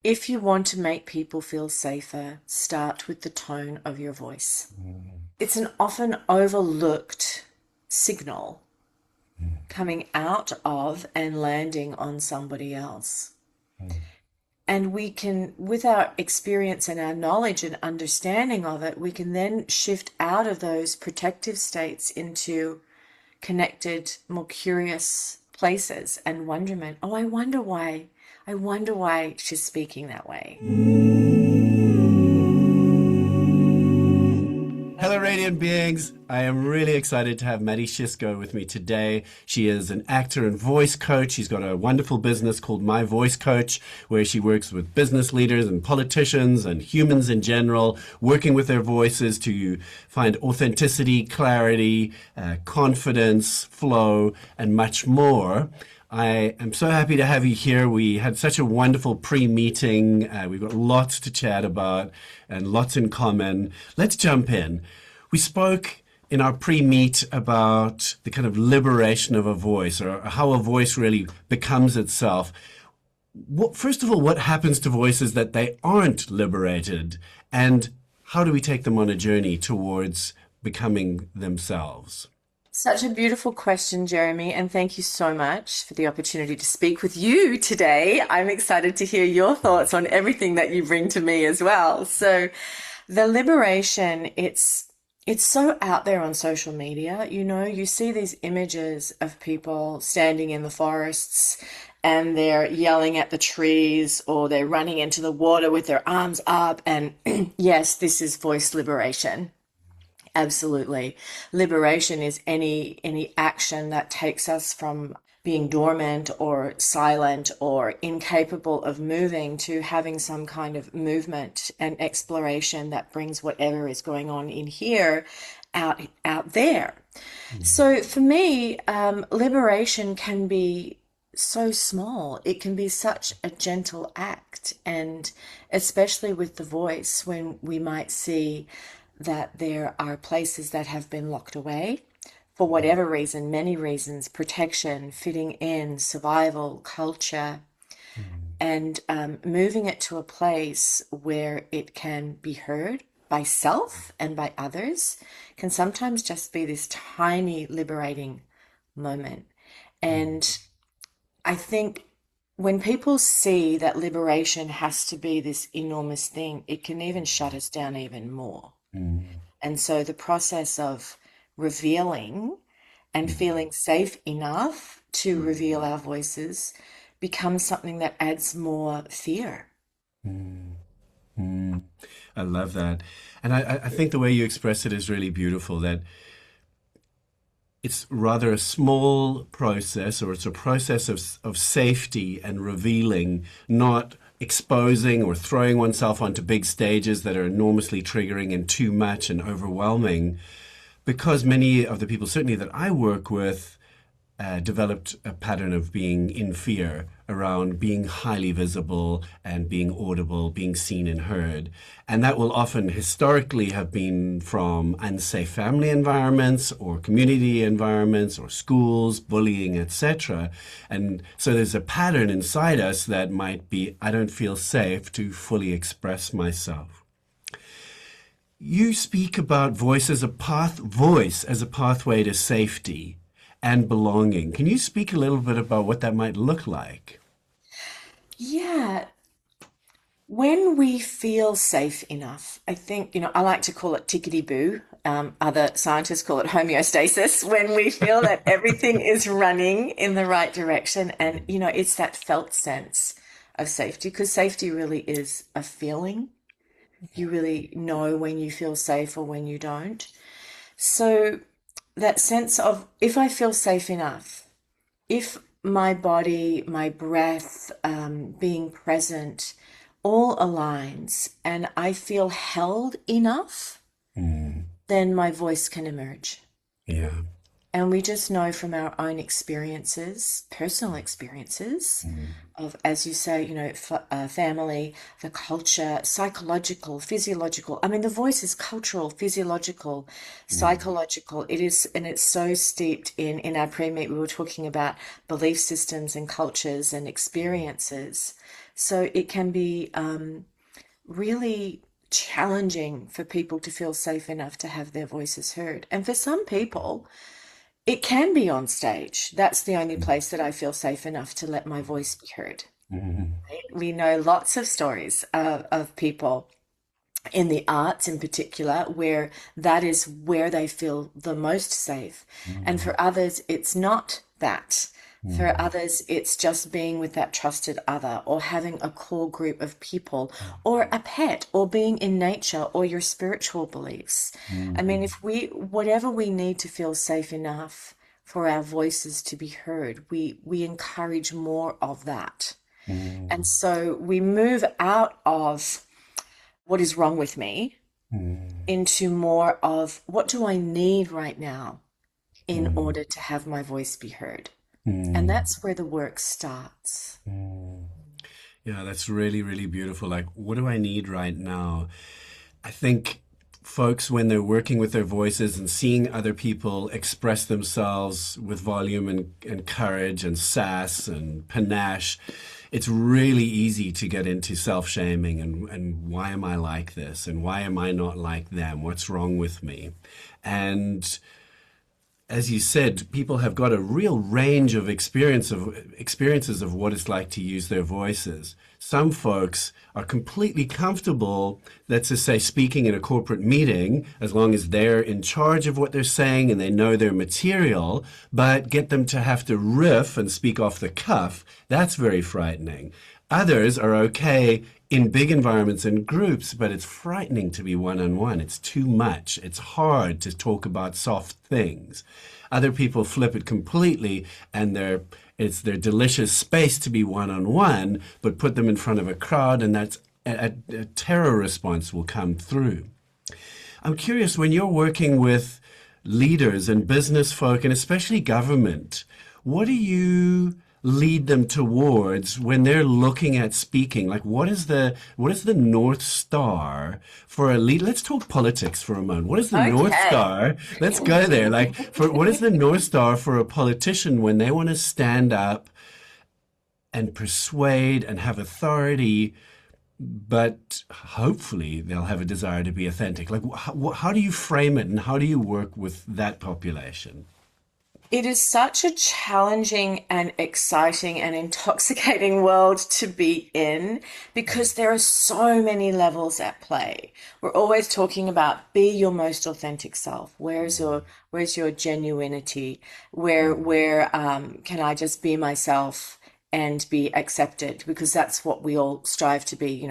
If you want to make people feel safer, start with the tone of your voice. It's an often overlooked signal coming out of and landing on somebody else. And we can, with our experience and our knowledge and understanding of it, we can then shift out of those protective states into connected, more curious places and wonderment. Oh, I wonder why. I wonder why she's speaking that way. Hello, radiant beings. I am really excited to have Mattie Shisko with me today. She is an actor and voice coach. She's got a wonderful business called My Voice Coach, where she works with business leaders and politicians and humans in general, working with their voices to find authenticity, clarity, confidence, flow, and much more. I am so happy to have you here. We had such a wonderful pre-meeting. We've got lots to chat about and lots in common. Let's jump in. We spoke in our pre-meet about the kind of liberation of a voice, or how a voice really becomes itself. First of all, what happens to voices that they aren't liberated? And how do we take them on a journey towards becoming themselves? Such a beautiful question, Jeremy, and thank you so much for the opportunity to speak with you today. I'm excited to hear your thoughts on everything that you bring to me as well. So, the liberation, it's so out there on social media. You know, you see these images of people standing in the forests and they're yelling at the trees or they're running into the water with their arms up. And yes, this is voice liberation. Absolutely. Liberation is any action that takes us from being dormant or silent or incapable of moving to having some kind of movement and exploration that brings whatever is going on in here out there. So for me, liberation can be so small. It can be such a gentle act, and especially with the voice, when we might see that there are places that have been locked away for whatever reason, many reasons, protection, fitting in, survival, culture, and moving it to a place where it can be heard by self and by others can sometimes just be this tiny liberating moment. And I think when people see that liberation has to be this enormous thing, it can even shut us down even more. And so the process of revealing and feeling safe enough to reveal our voices becomes something that adds more fear. I love that. And I think the way you express it is really beautiful, that it's rather a small process, or it's a process of safety and revealing, not exposing or throwing oneself onto big stages that are enormously triggering and too much and overwhelming. Because many of the people, certainly that I work with, developed a pattern of being in fear around being highly visible and being audible, being seen and heard. And that will often historically have been from unsafe family environments or community environments or schools, bullying, etc. And so there's a pattern inside us that might be, I don't feel safe to fully express myself. You speak about voice as a pathway to safety and belonging. Can you speak a little bit about what that might look like? Yeah, when we feel safe enough, I think, I like to call it tickety boo. Other scientists call it homeostasis. When we feel that everything is running in the right direction, and, it's that felt sense of safety, because safety really is a feeling. You really know when you feel safe or when you don't. So that sense of, if I feel safe enough, if my body, my breath, being present, all aligns and I feel held enough, then my voice can emerge. Yeah. And we just know from our own experiences, personal experiences of, as you say, family, the culture, psychological, physiological. I mean, the voice is cultural, physiological, psychological. It is, and it's so steeped in our pre-meet, we were talking about belief systems and cultures and experiences. So it can be really challenging for people to feel safe enough to have their voices heard. And for some people, it can be on stage. That's the only place that I feel safe enough to let my voice be heard. We know lots of stories of people in the arts in particular where that is where they feel the most safe. And for others, it's not that. For others, it's just being with that trusted other or having a core group of people or a pet or being in nature or your spiritual beliefs. I mean, whatever we need to feel safe enough for our voices to be heard, we encourage more of that. And so we move out of what is wrong with me into more of what do I need right now in order to have my voice be heard. And that's where the work starts. Yeah, that's really, really beautiful. Like, what do I need right now? I think folks, when they're working with their voices and seeing other people express themselves with volume and courage and sass and panache, it's really easy to get into self-shaming and why am I like this? And why am I not like them? What's wrong with me? And as you said, people have got a real range of experiences of what it's like to use their voices. Some folks are completely comfortable, let's just say, speaking in a corporate meeting, as long as they're in charge of what they're saying and they know their material, but get them to have to riff and speak off the cuff, that's very frightening. Others are okay in big environments and groups, but it's frightening to be one-on-one. It's too much. It's hard to talk about soft things. Other people flip it completely, and it's their delicious space to be one-on-one, but put them in front of a crowd, and that's a terror response will come through. I'm curious, when you're working with leaders and business folk, and especially government, what do you lead them towards when they're looking at speaking? Like, what is the North Star for a lead? Let's talk politics for a moment. What is the North Okay. Star? Let's go there. Like, what is the North Star for a politician when they want to stand up and persuade and have authority, but hopefully they'll have a desire to be authentic? Like, how do you frame it, and how do you work with that population? It is such a challenging and exciting and intoxicating world to be in because there are so many levels at play. We're always talking about be your most authentic self. Where's your genuinity? Where can I just be myself and be accepted? Because that's what we all strive to be,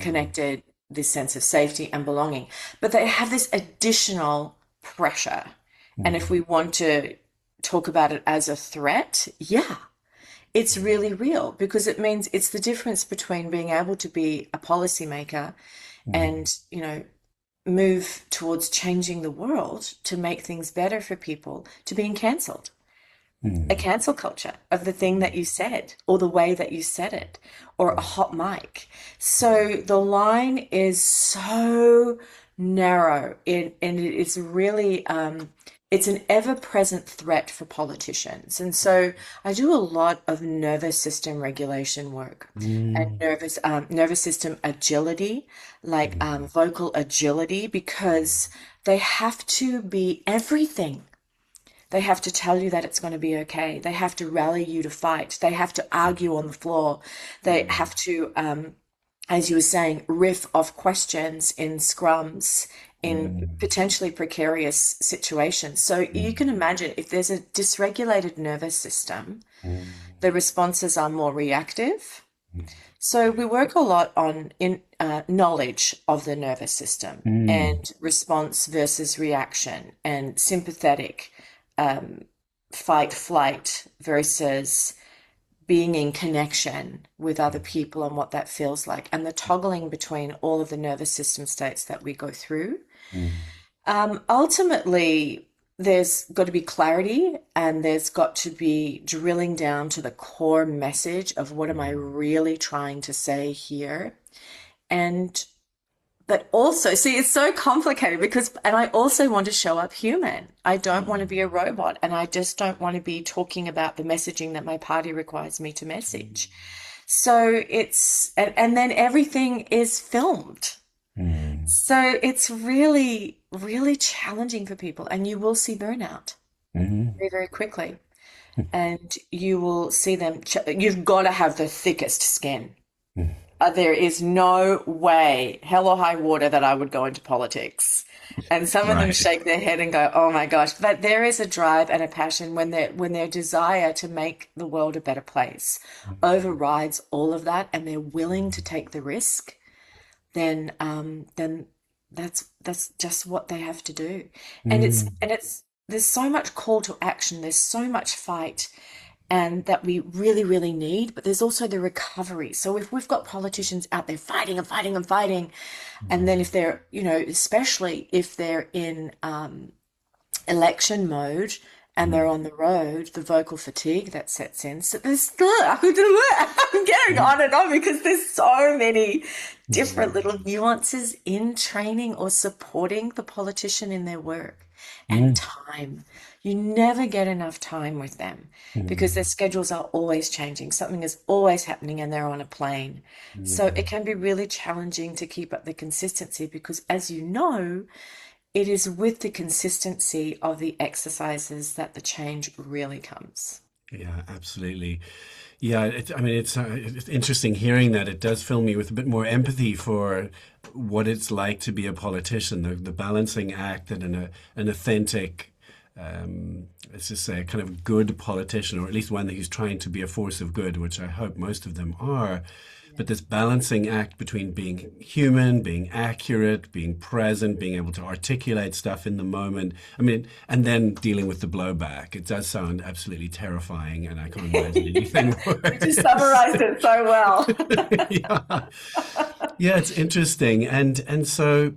connected, this sense of safety and belonging. But they have this additional pressure. And if we want to talk about it as a threat, yeah, it's really real because it means it's the difference between being able to be a policymaker and, move towards changing the world to make things better for people to being cancelled. A cancel culture of the thing that you said or the way that you said it or a hot mic. So the line is so narrow and it is really it's an ever-present threat for politicians. And so I do a lot of nervous system regulation work and nervous system agility, like vocal agility, because they have to be everything. They have to tell you that it's going to be okay. They have to rally you to fight. They have to argue on the floor. They have to, as you were saying, riff off questions in scrums in potentially precarious situations. So you can imagine if there's a dysregulated nervous system, the responses are more reactive. So we work a lot on knowledge of the nervous system and response versus reaction and sympathetic fight flight versus being in connection with other people and what that feels like, and the toggling between all of the nervous system states that we go through. Ultimately, there's got to be clarity and there's got to be drilling down to the core message of what am I really trying to say here. And but also, see, it's so complicated because, and I also want to show up human. I don't want to be a robot, and I just don't want to be talking about the messaging that my party requires me to message. So and then everything is filmed. Mm. So it's really, really challenging for people, and you will see burnout Mhm. very, very quickly. And you will see them, you've got to have the thickest skin. Mm. There is no way, hell or high water, that I would go into politics. And some of them Right. shake their head and go, "Oh my gosh!" But there is a drive and a passion when their desire to make the world a better place overrides all of that, and they're willing to take the risk. Then that's just what they have to do. Mm. And it's there's so much call to action. There's so much fight and that we really, really need, but there's also the recovery. So if we've got politicians out there fighting and fighting and fighting, and then if they're, especially if they're in election mode and they're on the road, the vocal fatigue that sets in. So there's I'm getting on and on because there's so many different little nuances in training or supporting the politician in their work and Mm. time. You never get enough time with them because their schedules are always changing. Something is always happening and they're on a plane. So it can be really challenging to keep up the consistency because, as you know, it is with the consistency of the exercises that the change really comes. Yeah, absolutely. Yeah, I mean, it's interesting hearing that. It does fill me with a bit more empathy for what it's like to be a politician, the balancing act and an authentic, let's just say, a kind of good politician, or at least one who's trying to be a force of good, which I hope most of them are. But this balancing act between being human, being accurate, being present, being able to articulate stuff in the moment. I mean, and then dealing with the blowback. It does sound absolutely terrifying, and I can't imagine anything You just worse. summarized it so well. Yeah. Yeah, it's interesting. And so,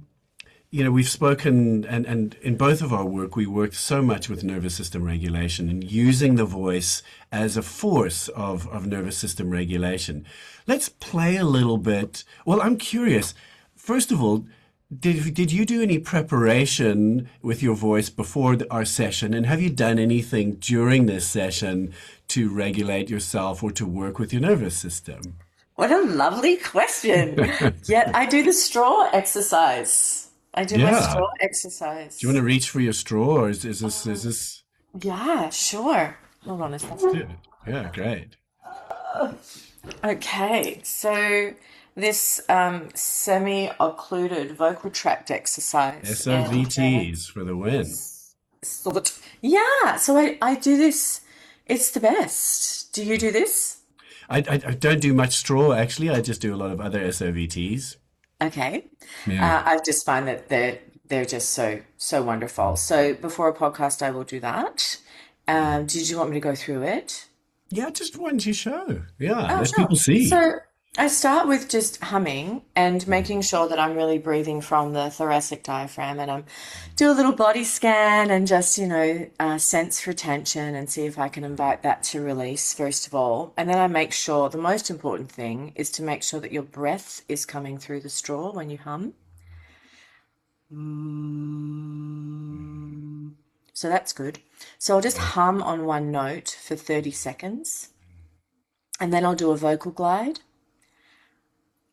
we've spoken, and in both of our work, we worked so much with nervous system regulation and using the voice as a force of nervous system regulation. Let's play a little bit. Well, I'm curious. First of all, did you do any preparation with your voice before our session? And have you done anything during this session to regulate yourself or to work with your nervous system? What a lovely question. Yet I do the straw exercise. I do my Yeah. straw Do you want to exercise. reach for your straw, or is this? Yeah, sure. Hold on a Let's do second. it. Yeah, great. Okay, so this semi-occluded vocal tract exercise, and SOVTs for the win. sort yeah, so I do this. It's the best. Do you do this? I don't do much straw actually. I just do a lot of other SOVTs. Okay. Yeah. I just find that they're just so wonderful. So before a podcast, I will do that. Did you want me to go through it? Yeah, just one to show. Yeah, Oh, let people sure. see. So I start with just humming and making sure that I'm really breathing from the thoracic diaphragm, and do a little body scan and just, sense for tension and see if I can invite that to release first of all. And then I make sure the most important thing is to make sure that your breath is coming through the straw when you hum. So that's good. So I'll just hum on one note for 30 seconds, and then I'll do a vocal glide.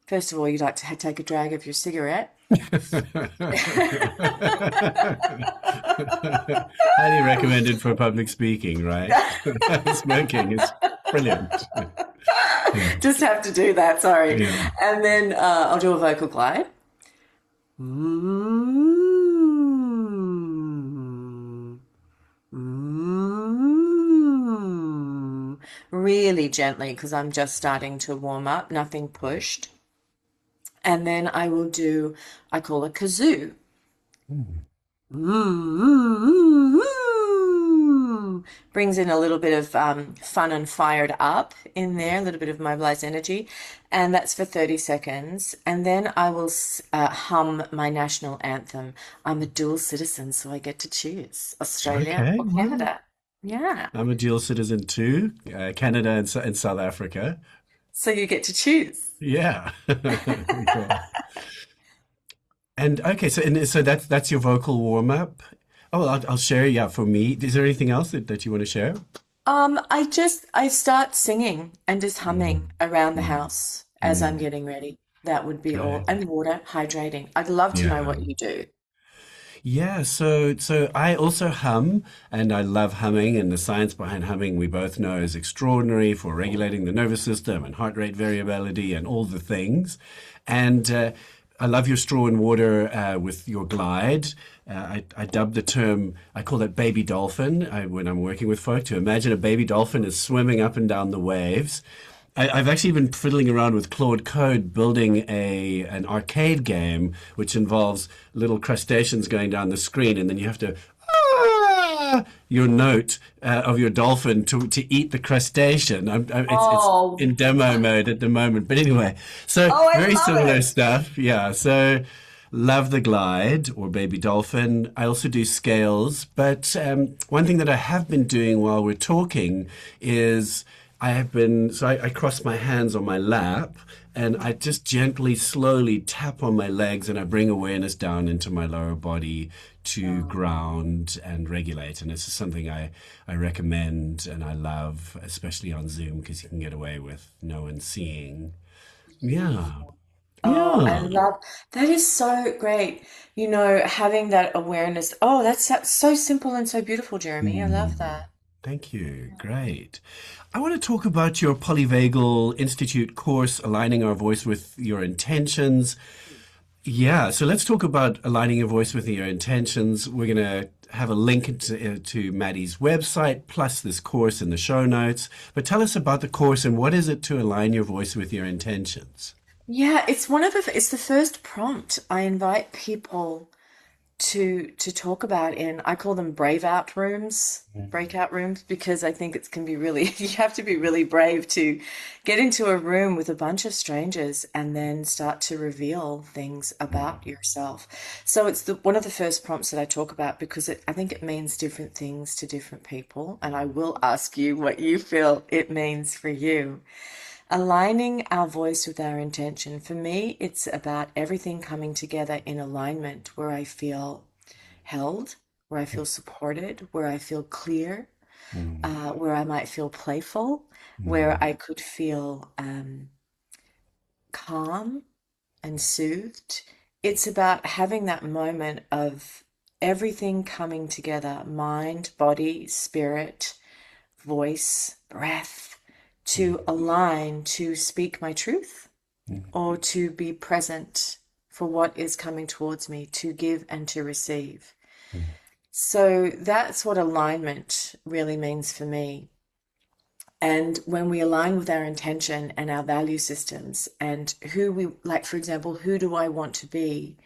First of all, you'd like to take a drag of your cigarette. Highly recommended for public speaking, right? Smoking is brilliant. Yeah, Just have to do that, sorry. yeah. And then I'll do a vocal glide. Really gently because I'm just starting to warm up, nothing pushed. And then I will do, I call a kazoo. brings in a little bit of fun and fired up in there, a little bit of mobilized energy. And that's for 30 seconds. And then I will hum my national anthem. I'm a dual citizen, so I get to choose Australia Okay, or well, Canada. Yeah. I'm a dual citizen too, Canada and South Africa. So you get to choose. Yeah. Cool. And okay, so that's your vocal warm up. Oh, I'll share. Yeah, for me, is there anything else that you want to share? I start singing and just humming Mm, around the mm, house as I'm mm. getting ready. That would be all. Great. And water, hydrating. I'd love to know Yeah. what you do. Yeah, so I also hum, and I love humming, and the science behind humming we both know is extraordinary for regulating the nervous system and heart rate variability and all the things. I love your straw and water with your glide. I dub the term, I call it baby dolphin when I'm working with folk, to imagine a baby dolphin is swimming up and down the waves. I've actually been fiddling around with Claude Code building an arcade game which involves little crustaceans going down the screen, and then you have to your note of your dolphin to eat the crustacean. It's Oh, in demo mode at the moment, but anyway, so oh, I very love similar it. stuff. Yeah, so love the glide or baby dolphin. I also do scales, but one thing that I have been doing while we're talking is I cross my hands on my lap and I just gently, slowly tap on my legs and I bring awareness down into my lower body to ground and regulate. And this is something I recommend and I love, especially on Zoom, because you can get away with no one seeing. Yeah. Beautiful. Oh, I Yeah. love that is so great. Having that awareness. Oh, that's so simple and so beautiful, Jeremy. I love Mm. that. Thank you. Great. I want to talk about your Polyvagal Institute course, Aligning Our Voice with Your Intentions. Yeah, so let's talk about aligning your voice with your intentions. We're going to have a link to Maddie's website plus this course in the show notes. But tell us about the course and what is it to align your voice with your intentions? Yeah, it's the first prompt I invite people to talk about in, I call them breakout rooms, because I think it can be really, you have to be really brave to get into a room with a bunch of strangers and then start to reveal things about yourself. So it's one of the first prompts that I talk about because I think it means different things to different people. And I will ask you what you feel it means for you. Aligning our voice with our intention. For me, it's about everything coming together in alignment where I feel held, where I feel supported, where I feel clear, Mm, where I might feel playful, where mm, I could feel calm and soothed. It's about having that moment of everything coming together, mind, body, spirit, voice, breath, to align to speak my truth mm, or to be present for what is coming towards me, to give and to receive. mm, So that's what alignment really means for me. And when we align with our intention and our value systems and who we, like, for example, who do I want to be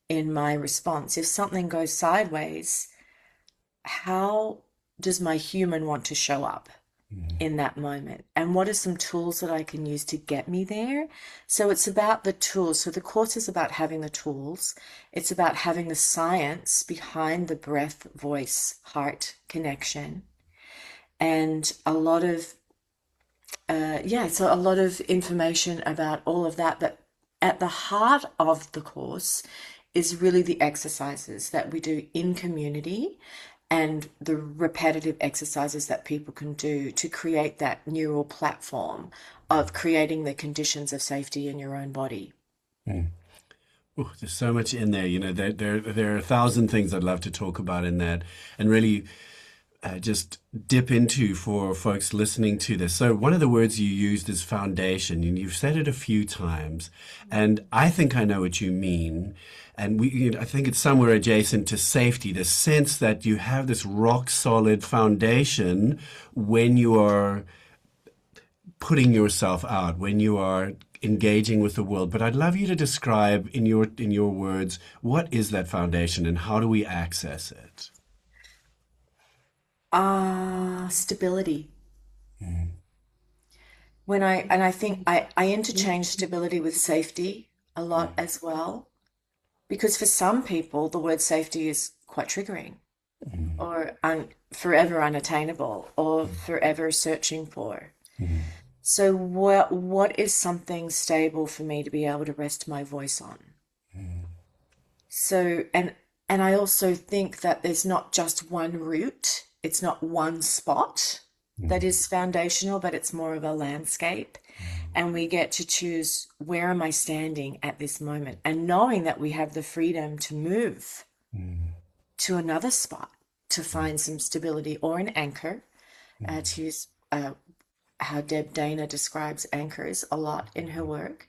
in my response? If something goes sideways, how does my human want to show up mm, in that moment? And what are some tools that I can use to get me there? So it's about the tools. So the course is about having the tools. It's about having the science behind the breath, voice, heart connection. And so a lot of information about all of that. But at the heart of the course is really the exercises that we do in community and the repetitive exercises that people can do to create that neural platform of creating the conditions of safety in your own body. mm. Ooh, there's so much in there. There are a thousand things I'd love to talk about in that, and really just dip into for folks listening to this. So one of the words you used is foundation, and you've said it a few times, and I think I know what you mean. And I think it's somewhere adjacent to safety, the sense that you have this rock solid foundation when you are putting yourself out, when you are engaging with the world. But I'd love you to describe in your words, what is that foundation and how do we access it? Stability. Mm, I think I interchange stability with safety a lot mm, as well. Because for some people, the word safety is quite triggering mm, or forever unattainable or forever searching for. mm, So what is something stable for me to be able to rest my voice on? mm, So and I also think that there's not just one route, it's not one spot that mm, is foundational, but it's more of a landscape. And we get to choose where am I standing at this moment, and knowing that we have the freedom to move mm, to another spot to find some stability or an anchor, to use how Deb Dana describes anchors a lot in her work.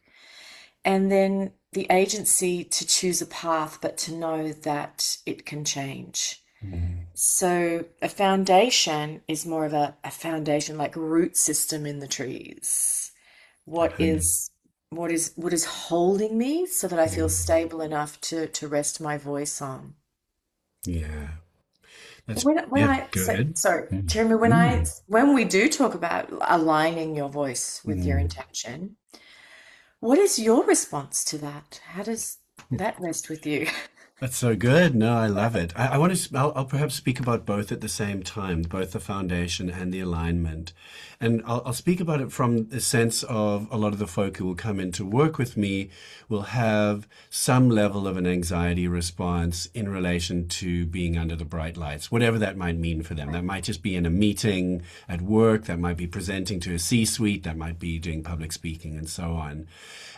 And then the agency to choose a path, but to know that it can change. mm. So a foundation is more of a foundation like root system in the trees. What 100. is what is holding me so that I feel Mm. stable enough to rest my voice on. Yeah, that's When yeah, I so, good. sorry, Mm, Jeremy, mm, when we do talk about aligning your voice with your mm. intention, what is your response to that? How does that rest with you? That's so good. No, I love it. I want to, I'll perhaps speak about both at the same time, both the foundation and the alignment. And I'll speak about it from the sense of a lot of the folk who will come in to work with me will have some level of an anxiety response in relation to being under the bright lights, whatever that might mean for them. That might just be in a meeting at work, that might be presenting to a C-suite, that might be doing public speaking and so on.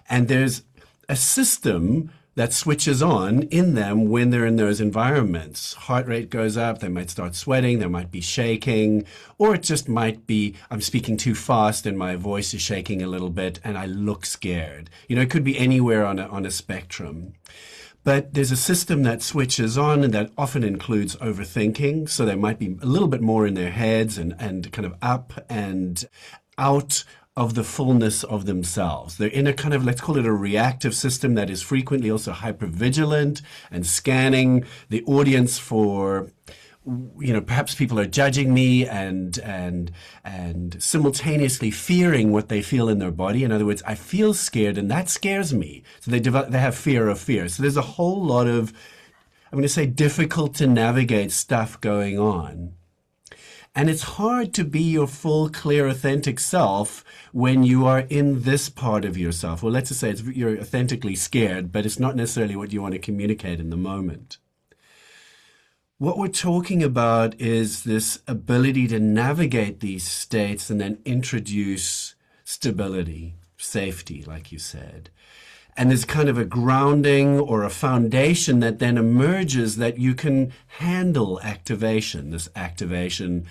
And there's a system that switches on in them when they're in those environments. Heart rate goes up, they might start sweating, there might be shaking, or it just might be I'm speaking too fast and my voice is shaking a little bit and I look scared. You know, it could be anywhere on a spectrum. But there's a system that switches on and that often includes overthinking. So they might be a little bit more in their heads and kind of up and out of the fullness of themselves. They're in a kind of, let's call it a reactive system that is frequently also hypervigilant and scanning the audience for perhaps people are judging me and simultaneously fearing what they feel in their body. In other words, I feel scared and that scares me. So they have fear of fear. So there's a whole lot of, I'm going to say, difficult to navigate stuff going on. And it's hard to be your full, clear, authentic self when you are in this part of yourself. Well, let's just say you're authentically scared, but it's not necessarily what you want to communicate in the moment. What we're talking about is this ability to navigate these states and then introduce stability, safety, like you said. And there's kind of a grounding or a foundation that then emerges that you can handle activation. This activation,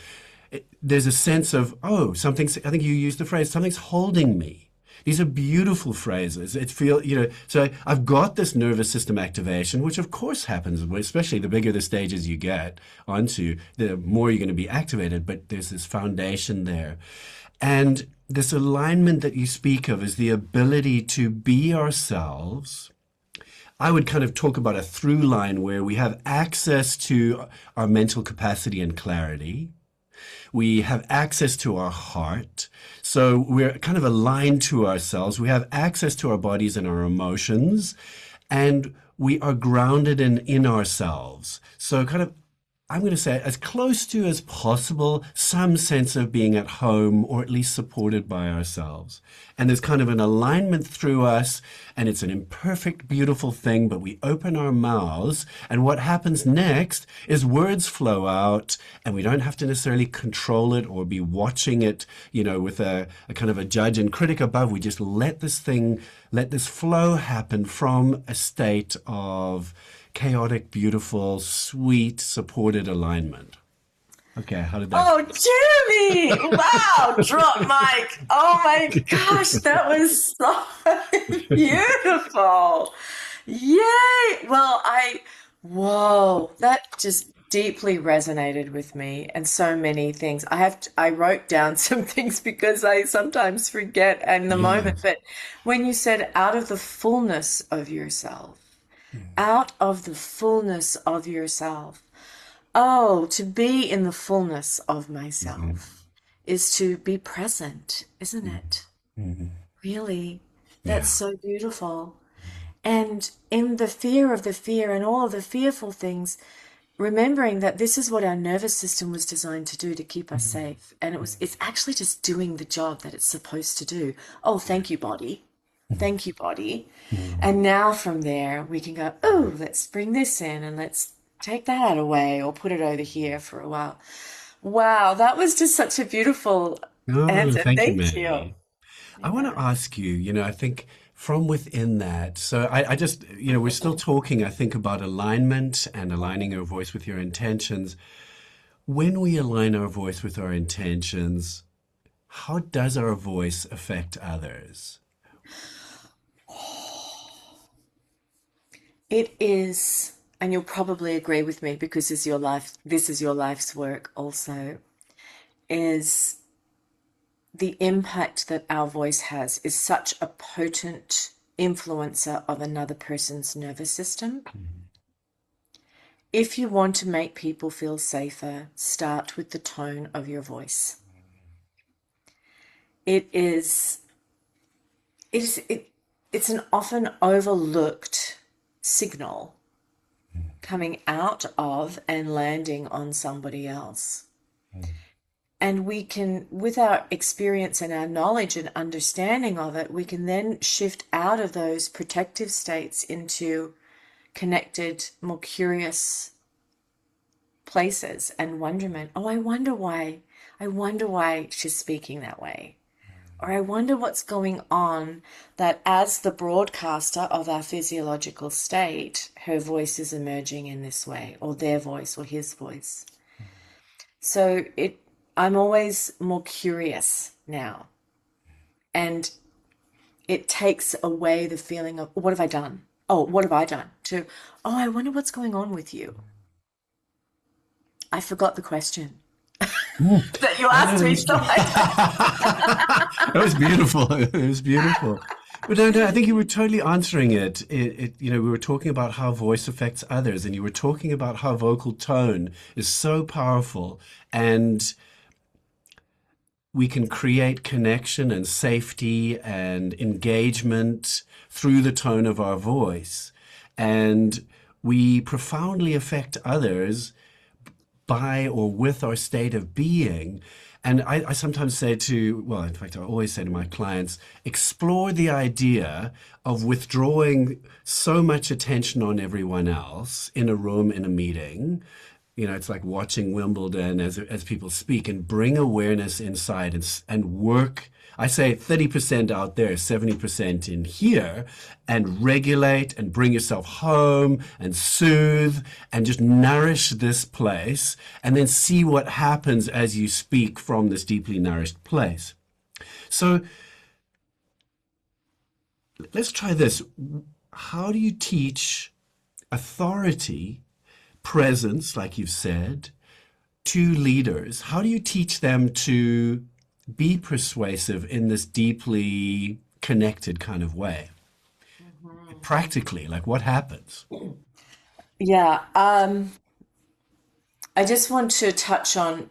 there's a sense of, oh, something's, I think you used the phrase, something's holding me. These are beautiful phrases. It feel, so I've got this nervous system activation, which of course happens, especially the bigger the stages you get onto, the more you're going to be activated, but there's this foundation there. And this alignment that you speak of is the ability to be ourselves. I would kind of talk about a through line where we have access to our mental capacity and clarity. We have access to our heart. So we're kind of aligned to ourselves. We have access to our bodies and our emotions. And we are grounded in ourselves. So kind of I'm going to say as close to as possible, some sense of being at home or at least supported by ourselves. And there's kind of an alignment through us, and it's an imperfect, beautiful thing, but we open our mouths, and what happens next is words flow out, and we don't have to necessarily control it or be watching it, with a kind of a judge and critic above. We just let this flow happen from a state of chaotic, beautiful, sweet, supported alignment. Okay, how did that? Oh, Jeremy! Wow, drop mic. Oh my gosh, that was so beautiful. Yay! Whoa, that just deeply resonated with me and so many things. I wrote down some things because I sometimes forget in the moment, Yes. but when you said out of the fullness of yourself, out of the fullness of yourself. Oh, to be in the fullness of Hmm. myself is to be present, isn't it? Hmm. Really, that's Yeah. so beautiful. And in the fear of the fear and all of the fearful things, remembering that this is what our nervous system was designed to do to keep us safe. And it's actually just doing the job that it's supposed to do. Oh, thank you, body. Thank you, body. Hmm. And now from there, we can go, oh, let's bring this in and let's take that away or put it over here for a while. Wow, that was just such a beautiful Oh, answer. thank you, Thank you. Mattie. I want Yeah. to ask you, I think from within that, so I just, we're still talking, I think, about alignment and aligning our voice with your intentions. When we align our voice with our intentions, how does our voice affect others? It is, and you'll probably agree with me because this is your life's work also, is the impact that our voice has is such a potent influencer of another person's nervous system. If you want to make people feel safer, start with the tone of your voice. It is it is it it's an often overlooked signal coming out of and landing on somebody else. And we can, with our experience and our knowledge and understanding of it, we can then shift out of those protective states into connected, more curious places and wonderment. Oh, I wonder why. I wonder why she's speaking that way. Or I wonder what's going on that as the broadcaster of our physiological state, her voice is emerging in this way, or their voice, or his voice. So I'm always more curious now. And it takes away the feeling of, what have I done? Oh, what have I done? To, oh, I wonder what's going on with you. I forgot the question Mm. that you Oh, no, asked that me, was, so that was beautiful. It was beautiful. But no, no, I think you were totally answering it. We were talking about how voice affects others, and you were talking about how vocal tone is so powerful, and we can create connection and safety and engagement through the tone of our voice. And we profoundly affect others by or with our state of being. And I sometimes say to, well, in fact, I always say to my clients, explore the idea of withdrawing so much attention on everyone else in a room, in a meeting. It's like watching Wimbledon as people speak, and bring awareness inside and work. I say 30% out there, 70% in here, and regulate and bring yourself home and soothe and just nourish this place, and then see what happens as you speak from this deeply nourished place. So let's try this. How do you teach authority, presence, like you've said, to leaders? How do you teach them to be persuasive in this deeply connected kind of way? Mhm. Practically, like what happens? Yeah, I just want to touch on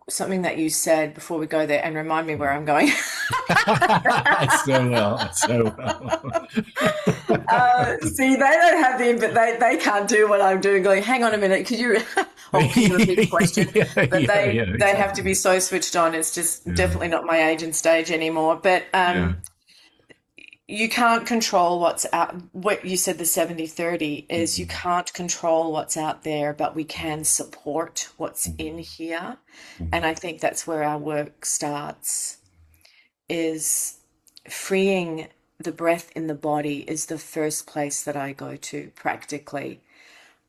something that you said before we go there and remind me where I'm going. So well, so well. See, they don't have they can't do what I'm doing. Going, hang on a minute, could you repeat the question? Yeah, But yeah, yeah, they have to exactly. be so switched on. It's just Yeah, definitely not my age and stage anymore. But yeah. you can't control what's out. What you said, the 70-30 is you Mhm, can't control what's out there, but we can support what's in mhm, here. And mhm, I think that's where our work starts, is freeing the breath in the body is the first place that I go to practically.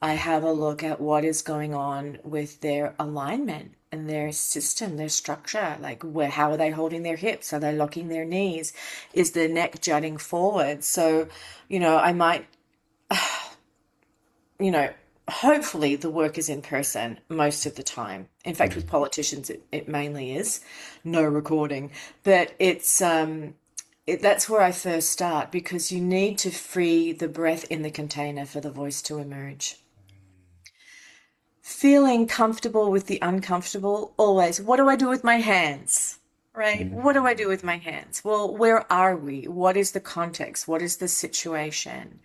I have a look at what is going on with their alignment and their system, their structure. Like, how are they holding their hips? Are they locking their knees? Is the neck jutting forward? So, I might, you know, hopefully the work is in person most of the time. In fact, with mhm. politicians, it mainly is no recording, but that's where I first start because you need to free the breath in the container for the voice to emerge. feeling comfortable with the uncomfortable always. What do I do with my hands? Right? What do I do with my hands? Well, where are we? What is the context? What is the situation?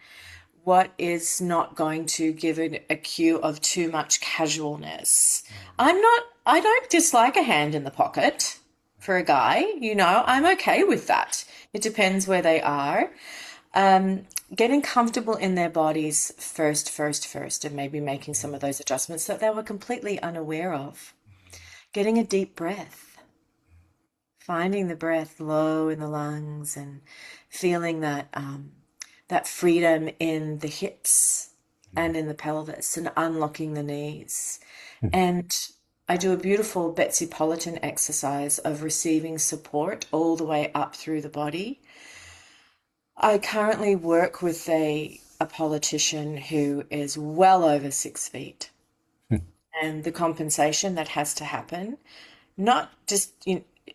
What is not going to give it a cue of too much casualness? I don't dislike a hand in the pocket for a guy, I'm okay with that. It depends where they are. Getting comfortable in their bodies first, and maybe making some of those adjustments that they were completely unaware of. Getting a deep breath, finding the breath low in the lungs and feeling that freedom in the hips and in the pelvis and unlocking the knees. And I do a beautiful Betsy Politan exercise of receiving support all the way up through the body. I currently work with a politician who is well over 6 feet, and the compensation that has to happen, not just,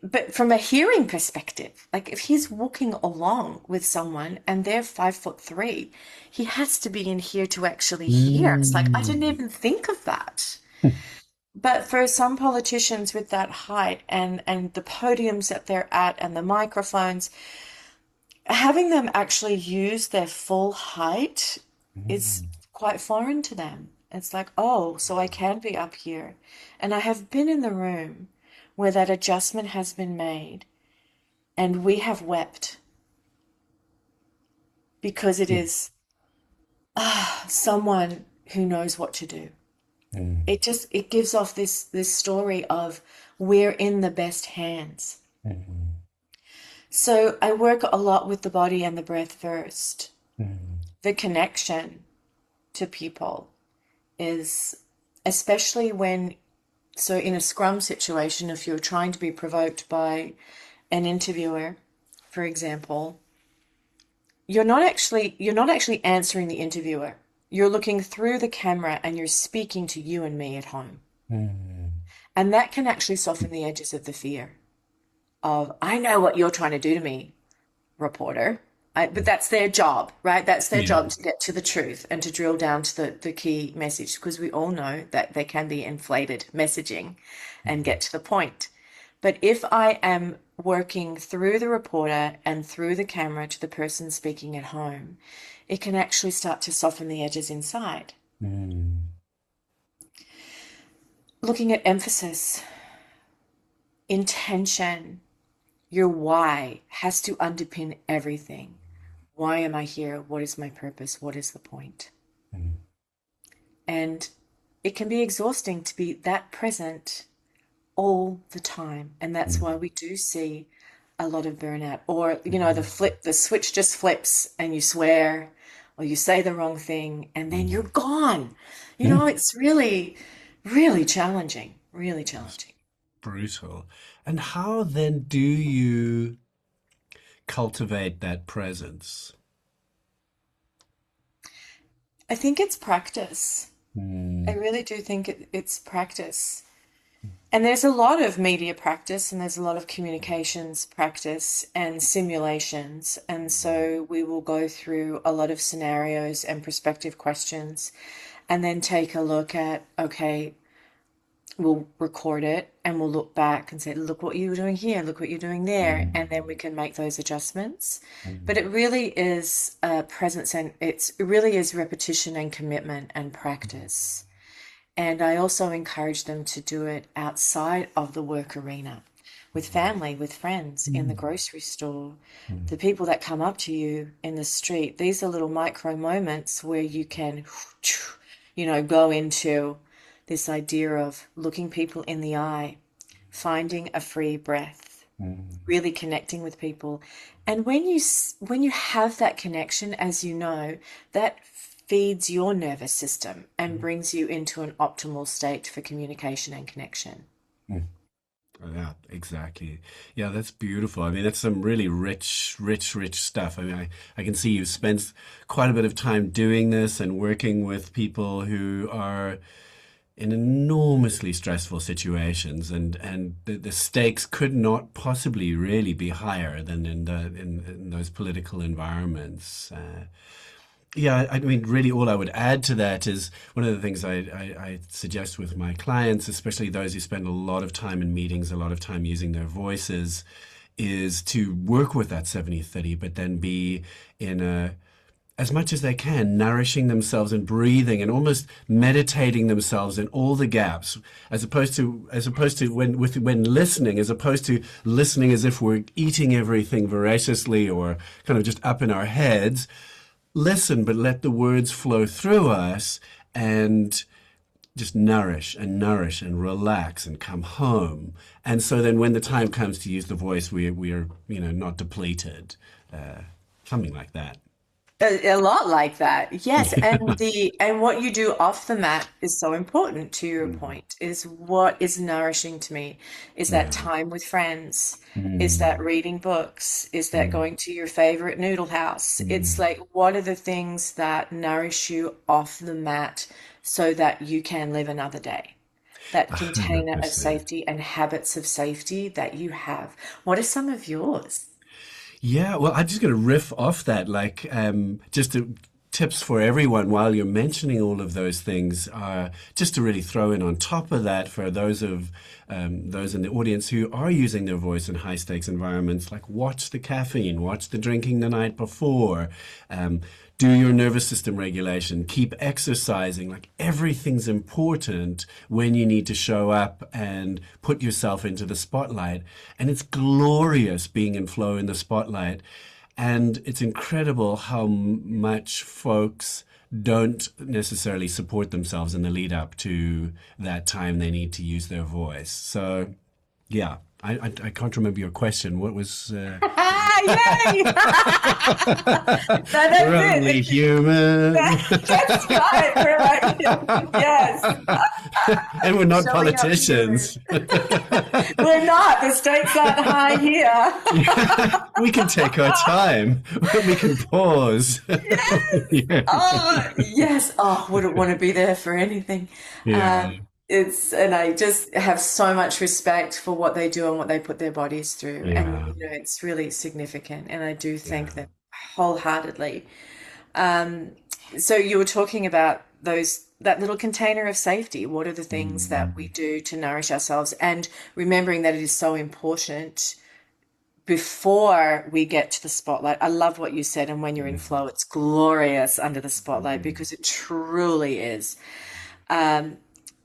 but from a hearing perspective, like if he's walking along with someone and they're 5'3", he has to be in here to actually hear. It's like, I didn't even think of that. But for some politicians with that height and the podiums that they're at and the microphones, having them actually use their full height is quite foreign to them. It's like, oh, so I can be up here. And I have been in the room where that adjustment has been made and we have wept because it is someone who knows what to do. It gives off this story of we're in the best hands. So I work a lot with the body and the breath first. The connection to people is, especially so in a scrum situation, if you're trying to be provoked by an interviewer, for example, you're not actually answering the interviewer. You're looking through the camera and you're speaking to you and me at home. And that can actually soften the edges of the fear of, I know what you're trying to do to me, reporter. But that's their job, right? That's their job to get to the truth and to drill down to the key message, because we all know that there can be inflated messaging and get to the point. But if I am working through the reporter and through the camera to the person speaking at home, it can actually start to soften the edges inside. Looking at emphasis, intention, your why has to underpin everything. Why am I here? What is my purpose? What is the point? And it can be exhausting to be that present all the time. And that's why we do see a lot of burnout, or, the switch just flips and you swear or you say the wrong thing and then you're gone. It's really, really challenging, really challenging. Brutal. And how then do you cultivate that presence? I think it's practice. I really do think it's practice. And there's a lot of media practice and there's a lot of communications practice and simulations. And so we will go through a lot of scenarios and perspective questions and then take a look at, okay, we'll record it and we'll look back and say, look what you were doing here, look what you're doing there. And then we can make those adjustments. But it really is presence, and it really is repetition and commitment and practice. And I also encourage them to do it outside of the work arena, with family, with friends, in the grocery store, the people that come up to you in the street. These are little micro moments where you can, go into this idea of looking people in the eye, finding a free breath, really connecting with people. And when you have that connection, as you know, that feeds your nervous system and brings you into an optimal state for communication and connection. Yeah, exactly. Yeah, that's beautiful. I mean, that's some really rich stuff. I mean, I can see you've spent quite a bit of time doing this and working with people who are in enormously stressful situations, and the stakes could not possibly really be higher than in those political environments. Yeah, I mean, really, all I would add to that is one of the things I suggest with my clients, especially those who spend a lot of time in meetings, a lot of time using their voices, is to work with that 70/30, but then be in a, as much as they can, nourishing themselves and breathing and almost meditating themselves in all the gaps, as opposed to when listening, as opposed to listening as if we're eating everything voraciously or kind of just up in our heads. Listen, but let the words flow through us and just nourish and relax and come home. And so then when the time comes to use the voice, we are, not depleted. Something like that. A lot like that. Yes, and what you do off the mat is so important to your Mhm. point, is what is nourishing to me. Is that Yeah. time with friends? Is that Mm, reading books? Is that mm, going to your favorite noodle house? It's mm. like, what are the things that nourish you off the mat so that you can live another day? That hundred container of percent. safety and habits of safety that you have. What are some of yours? Yeah, well, I'm just going to riff off that, like, tips for everyone while you're mentioning all of those things, just to really throw in on top of that for those in the audience who are using their voice in high stakes environments, like watch the caffeine, watch the drinking the night before, um, do your nervous system regulation, keep exercising. Like everything's important when you need to show up and put yourself into the spotlight. And it's glorious being in flow in the spotlight. And it's incredible how much folks don't necessarily support themselves in the lead up to that time they need to use their voice. So, yeah, I can't remember your question. What was. Ah, yay! No, We're that's only it. human. That's right. We're like, yes, And we're not showing up human. politicians. We're not. The stakes aren't high here. We can take our time. We can pause. Yeah. Oh, yes. Oh, wouldn't want to be there for anything. Yeah. And I just have so much respect for what they do and what they put their bodies through. And, Yeah. it's really significant. And I do thank Yeah. them wholeheartedly. Um, so you were talking about that little container of safety. What are the things that we Mm. do to nourish ourselves? And remembering that it is so important before we get to the spotlight. I love what you said. And when you're in Mm. flow, it's glorious under the spotlight Mm. because it truly is. Um,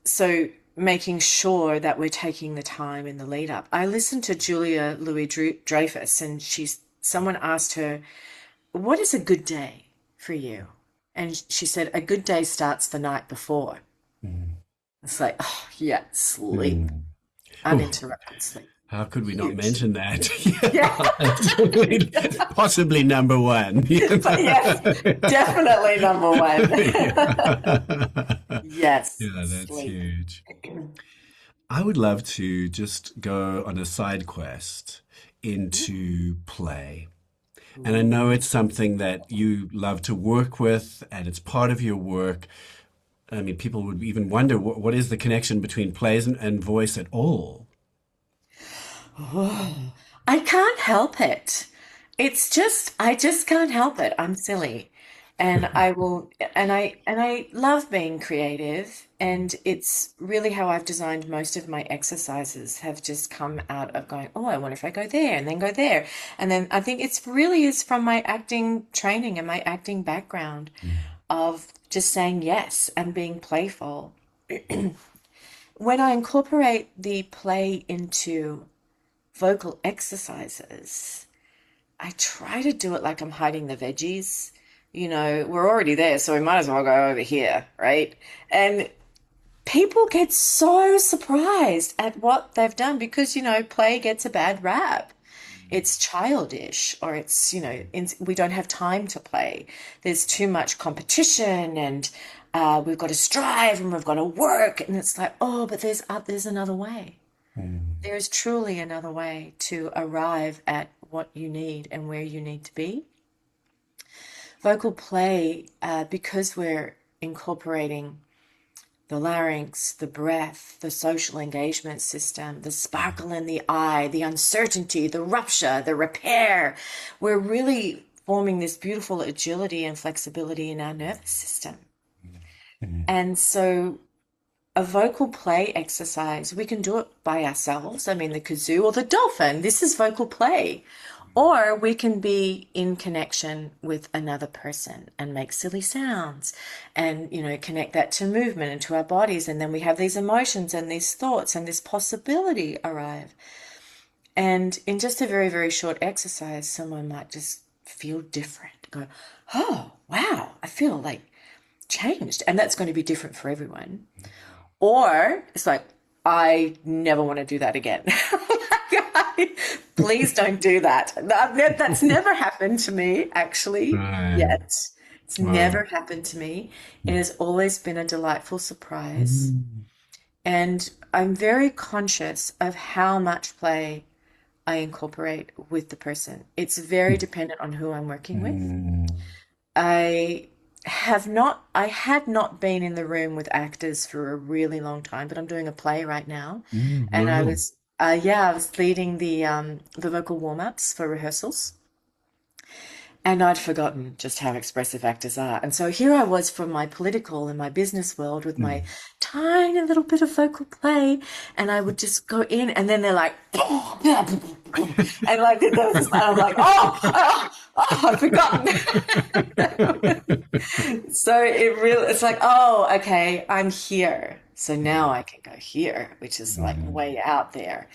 so making sure that we're taking the time in the lead up. I listened to Julia Louis Dreyfus, and someone asked her, "What is a good day for you?" And she said, "A good day starts the night before." Mm. It's like, oh yeah, sleep, Mm. Ooh, uninterrupted sleep, how could we not huge. mention that? Yeah, Yeah, absolutely. Possibly number one. but yes, definitely number one. Yeah. Yes, Yeah, that's sleep. huge. I would love to just go on a side quest into play. And I know Ooh. it's something that you love to work with and it's part of your work. I mean, people would even wonder what is the connection between plays and voice at all? Oh, I can't help it. I just can't help it. I'm silly. And I will, and I love being creative. And it's really how I've designed most of my exercises have just come out of going, oh, I wonder if I go there and then go there. And then I think it's really is from my acting training and my acting background of just saying yes and being playful. When I incorporate the play into vocal exercises, I try to do it like I'm hiding the veggies. We're already there, so we might as well go over here, right? And people get so surprised at what they've done because, play gets a bad rap. It's childish, or we don't have time to play. There's too much competition, and we've got to strive and we've got to work. And it's like, oh, but there's another way. Mm. There is truly another way to arrive at what you need and where you need to be. Vocal play, because we're incorporating the larynx, the breath, the social engagement system, the sparkle in the eye, the uncertainty, the rupture, the repair, we're really forming this beautiful agility and flexibility in our nervous system. Mm. And so a vocal play exercise, we can do it by ourselves. I mean, the kazoo or the dolphin, this is vocal play. Or we can be in connection with another person and make silly sounds and, connect that to movement and to our bodies. And then we have these emotions and these thoughts and this possibility arrive. And in just a very, very short exercise, someone might just feel different, go, oh, wow, I feel like changed. And that's going to be different for everyone. Or it's like, I never want to do that again. Please don't do that. That's never happened to me, actually, Right. yet. It's Wow. never happened to me. It has always been a delightful surprise. Mm. And I'm very conscious of how much play I incorporate with the person. It's very dependent on who I'm working with. Mm. I I had not been in the room with actors for a really long time, but I'm doing a play right now. Mm. And Wow. I was leading the vocal warm-ups for rehearsals. And I'd forgotten just how expressive actors are. And so here I was from my political and my business world with my Mm. tiny little bit of vocal play. And I would just go in, and then they're like, and like, and I'm like, I've forgotten. So it's like, oh, okay, I'm here. So now I can go here, which is like Mm. way out there.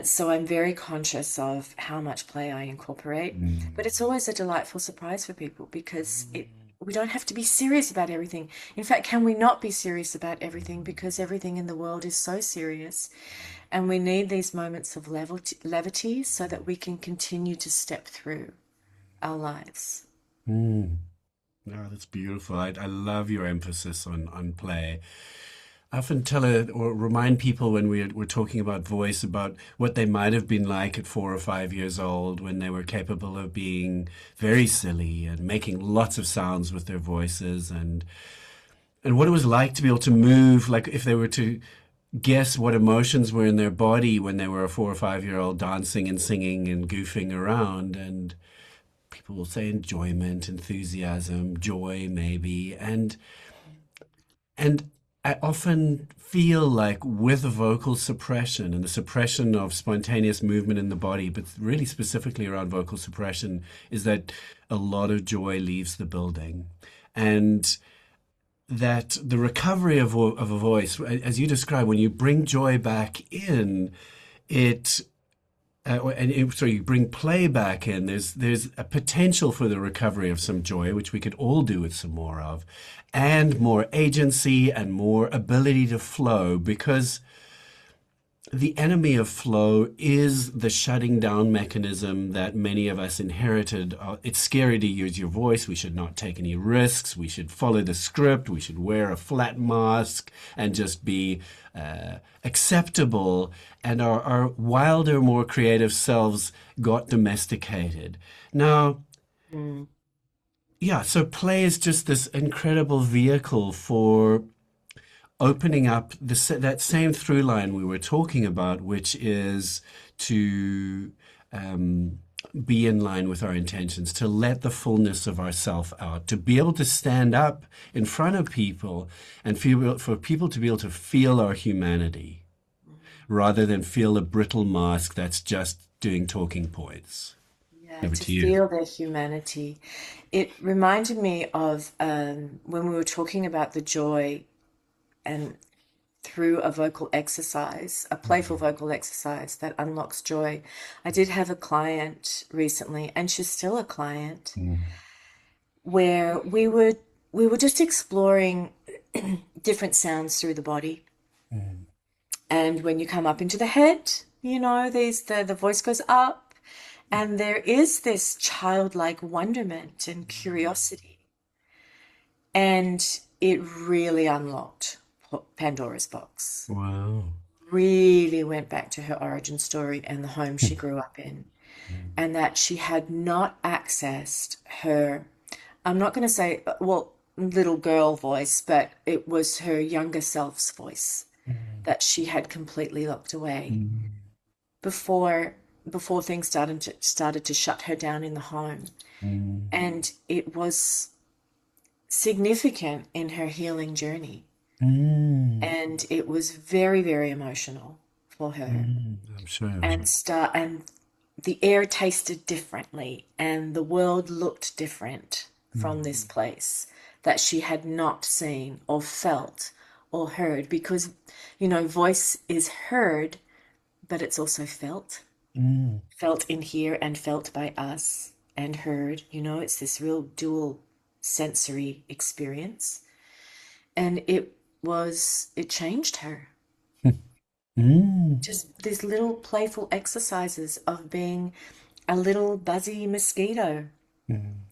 So I'm very conscious of how much play I incorporate, but Mm. it's always a delightful surprise for people because we don't have to be serious about everything. In fact, can we not be serious about everything because everything in the world is so serious, and we need these moments of levity so that we can continue to step through our lives. Mm. Oh, that's beautiful. I love your emphasis on play. I often tell or remind people when we're talking about voice about what they might have been like at 4 or 5 years old when they were capable of being very silly and making lots of sounds with their voices and what it was like to be able to move, like if they were to guess what emotions were in their body when they were a 4 or 5 year old dancing and singing and goofing around. And people will say enjoyment, enthusiasm, joy, maybe. And I often feel like with vocal suppression and the suppression of spontaneous movement in the body, but really specifically around vocal suppression, is that a lot of joy leaves the building. And that the recovery of a voice, as you describe, when you bring joy back in, it so you bring play back in. There's a potential for the recovery of some joy, which we could all do with some more of, and more agency and more ability to flow because the enemy of flow is the shutting down mechanism that many of us inherited. It's scary to use your voice. We should not take any risks. We should follow the script. We should wear a flat mask and just be acceptable. And our wilder, more creative selves got domesticated. Now, Mm. yeah, so play is just this incredible vehicle for opening up that same through line we were talking about, which is to be in line with our intentions, to let the fullness of ourself out, to be able to stand up in front of people and for people to be able to feel our humanity rather than feel a brittle mask that's just doing talking points. Yeah, Over to to you. feel their humanity. It reminded me of when we were talking about the joy and through a vocal exercise, a playful vocal exercise that unlocks joy. I did have a client recently, and she's still a client, Mm. where we were just exploring different sounds through the body. Mm. And when you come up into the head, the voice goes up, and there is this childlike wonderment and curiosity. And it really unlocked Pandora's box. Wow. Really went back to her origin story and the home she grew up in, Mm. and that she had not accessed her, I'm not going to say, well, little girl voice, but it was her younger self's voice Mm. that she had completely locked away Mm. before. before things started to shut her down in the home. Mm, And it was significant in her healing journey. mm, And it was very, very emotional for her. I'm sure. And the air tasted differently, and the world looked different from this Mm, place that she had not seen or felt or heard, because voice is heard, but it's also mm, felt in here and felt by us and heard. It's this real dual sensory experience. And it changed her. mm, Just these little playful exercises of being a little buzzy mosquito. mm.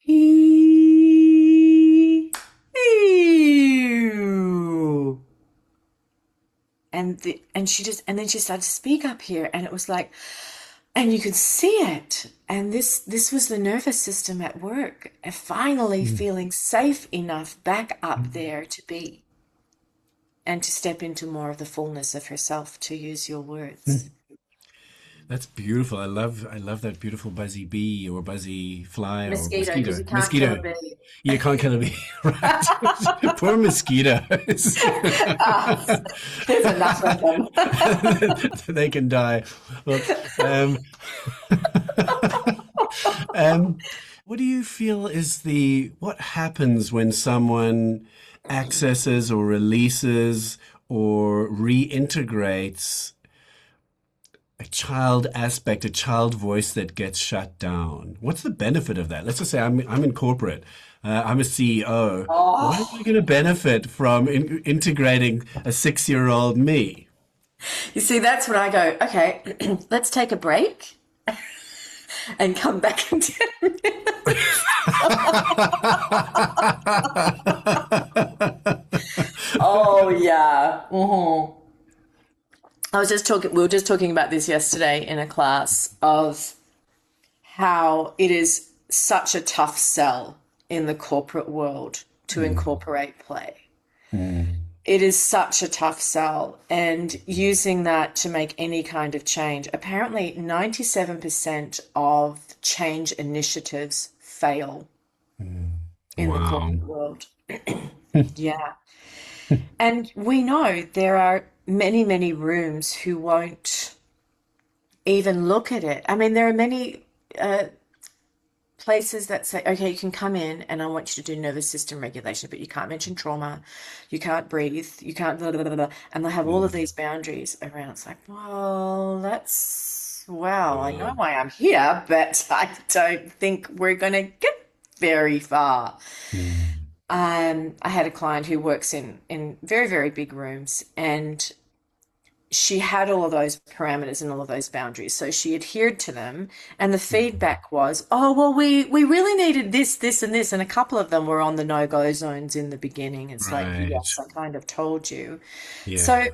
Eee, ew. And then she started to speak up here, and it was like, and you could see it. And this was the nervous system at work, finally Mm, feeling safe enough back up mm. there to be and to step into more of the fullness of herself, to use your words. That's beautiful. I love that beautiful buzzy bee or buzzy fly or Mosquito, because mosquito. you can't kill a Mosquito. bee. You can't kind of be right. Poor mosquitoes. Ah, there's enough of them. They can die. Well, um, um, what do you feel is what happens when someone accesses or releases or reintegrates a child aspect, a child voice that gets shut down? What's the benefit of that? Let's just say I'm in corporate. I'm a CEO. Why am I Oh, going to benefit from integrating a 6-year-old me? you see, that's when I go, okay, let's take a break and come back in 10 minutes. Oh, yeah. We were just talking about this yesterday in a class of how it is such a tough sell in the corporate world to Mm, incorporate play. mm, It is such a tough sell, and using that to make any kind of change. Apparently, 97% of change initiatives fail mm. in the Wow. corporate world. Yeah. And we know there are many, many rooms who won't even look at it. I mean, there are many places that say, okay, you can come in and I want you to do nervous system regulation, but you can't mention trauma, you can't breathe, you can't blah, blah, blah, blah. And they have all of Mm, these boundaries around. It's like, well, wow, I know wow. why I'm here, but I don't think we're going to get very far. Mm, I had a client who works in very, very big rooms, and she had all of those parameters and all of those boundaries. So she adhered to them. And the mm. feedback was, oh, well, we really needed this, this, and this. And a couple of them were on the no-go zones in the beginning. It's like, Right. yes, I kind of told you. Yeah. So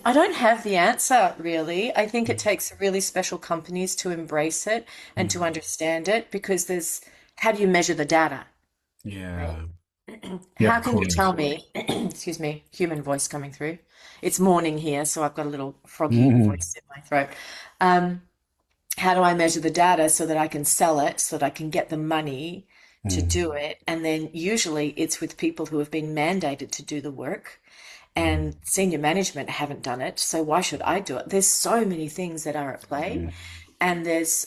I don't have the answer, really. I think it takes really special companies to embrace it and to Mm. understand it, because how do you measure the data, right? Yeah. Yeah, How of can you tell course. me, excuse me, human voice coming through? It's morning here, so I've got a little froggy Mm, voice in my throat. Um, how do I measure the data so that I can sell it, so that I can get the money to do mm, it? And then usually it's with people who have been mandated to do the work, mm, and senior management haven't done it. So why should I do it? There's so many things that are at play, mm, and there's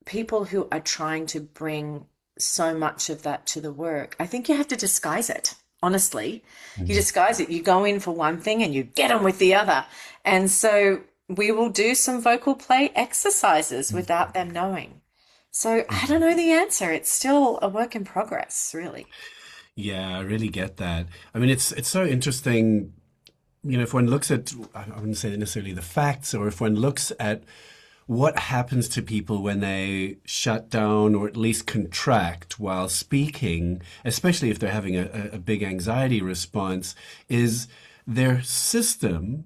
people who are trying to bring so much of that to the work. I think you have to disguise it. Honestly, you mm, disguise it. You go in for one thing and you get on with the other. And so we will do some vocal play exercises mm, without them knowing. So I don't mm. know the answer. It's still a work in progress, really. Yeah, I really get that. I mean, it's so interesting. If one looks at, I wouldn't say necessarily the facts, or if one looks at what happens to people when they shut down or at least contract while speaking, especially if they're having a big anxiety response, is their system,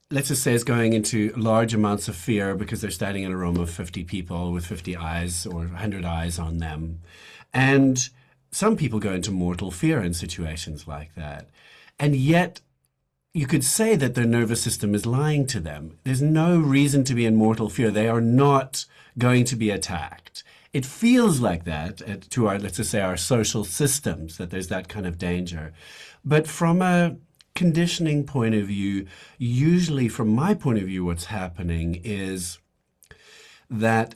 let's just say, is going into large amounts of fear because they're standing in a room of 50 people with 50 eyes or 100 eyes on them. And some people go into mortal fear in situations like that. And yet, you could say that their nervous system is lying to them. There's no reason to be in mortal fear. They are not going to be attacked. It feels like that to our, let's just say, our social systems, that there's that kind of danger. But from a conditioning point of view, usually from my point of view, what's happening is that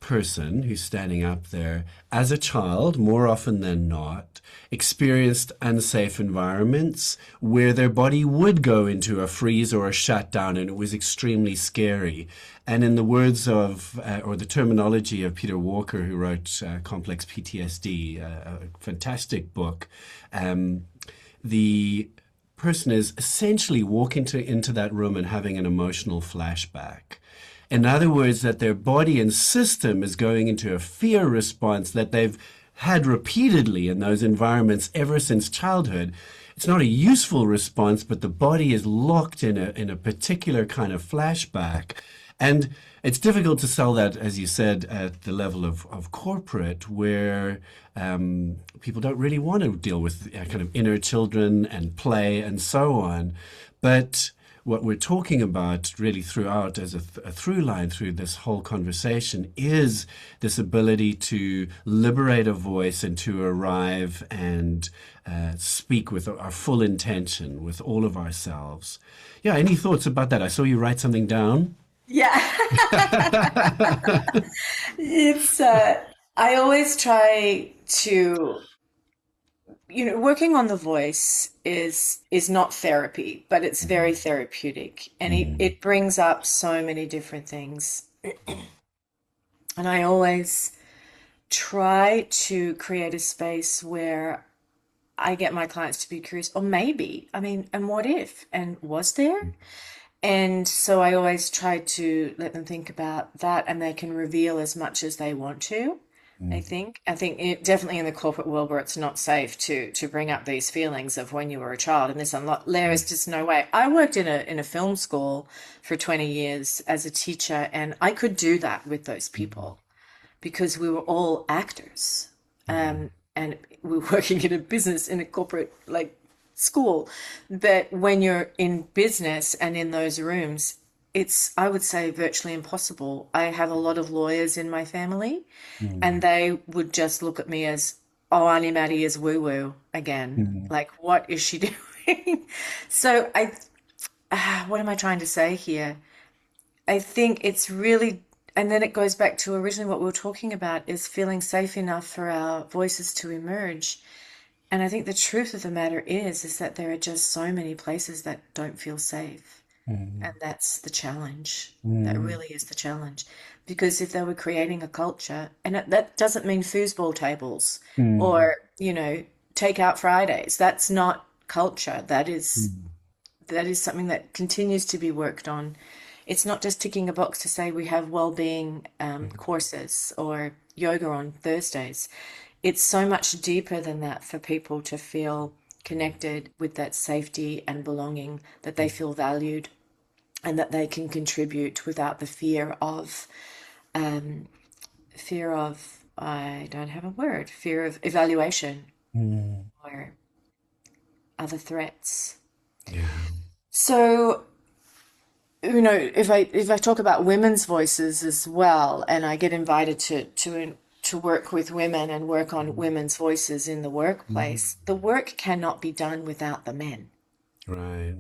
person who's standing up there as a child, more often than not, experienced unsafe environments where their body would go into a freeze or a shutdown, and it was extremely scary. And in the words of, or the terminology of Peter Walker, who wrote Complex PTSD, a fantastic book, the person is essentially walking into that room and having an emotional flashback. In other words, that their body and system is going into a fear response that they've had repeatedly in those environments ever since childhood. It's not a useful response, but the body is locked in a particular kind of flashback. And it's difficult to sell that, as you said, at the level of corporate, where people don't really want to deal with kind of inner children and play and so on. But what we're talking about really throughout as a through line through this whole conversation is this ability to liberate a voice and to arrive and speak with our full intention, with all of ourselves. Yeah, any thoughts about that? I saw you write something down. Yeah. It's I always try to, working on the voice is not therapy, but it's very therapeutic, and it brings up so many different things. And I always try to create a space where I get my clients to be curious, or maybe, I mean, and what if, and was there? And so I always try to let them think about that, and they can reveal as much as they want to. I think definitely in the corporate world where it's not safe to bring up these feelings of when you were a child, and this unlock, there is just no way. I worked in a film school for 20 years as a teacher, and I could do that with those people because we were all actors, and we were working in a business in a corporate like school. But when you're in business and in those rooms, it's, I would say, virtually impossible. I have a lot of lawyers in my family, and they would just look at me as, oh, Auntie Mattie is woo woo again. Like, what is she doing? So what am I trying to say here? I think it's really, and then it goes back to originally what we were talking about is feeling safe enough for our voices to emerge. And I think the truth of the matter is that there are just so many places that don't feel safe. And that's the challenge. That really is the challenge. Because if they were creating a culture, and that doesn't mean foosball tables or, take out Fridays. That's not culture. That is something that continues to be worked on. It's not just ticking a box to say we have well-being courses or yoga on Thursdays. It's so much deeper than that for people to feel connected with that safety and belonging, that they feel valued and that they can contribute without the I don't have a word, fear of evaluation or other threats. Yeah. So, if I talk about women's voices as well, and I get invited to work with women and work on women's voices in the workplace, the work cannot be done without the men Right.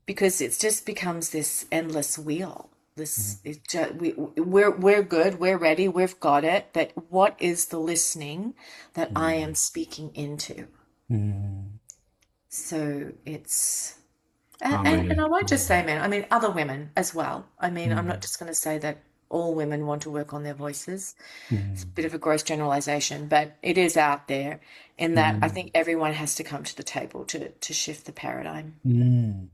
because it just becomes this endless wheel. We're good, we're ready, we've got it, but what is the listening that I am speaking into? So it's I'm and really. I won't just say men, I mean other women as well. I mean, I'm not just going to say that all women want to work on their voices. It's a bit of a gross generalization, but it is out there in that I think everyone has to come to the table to shift the paradigm.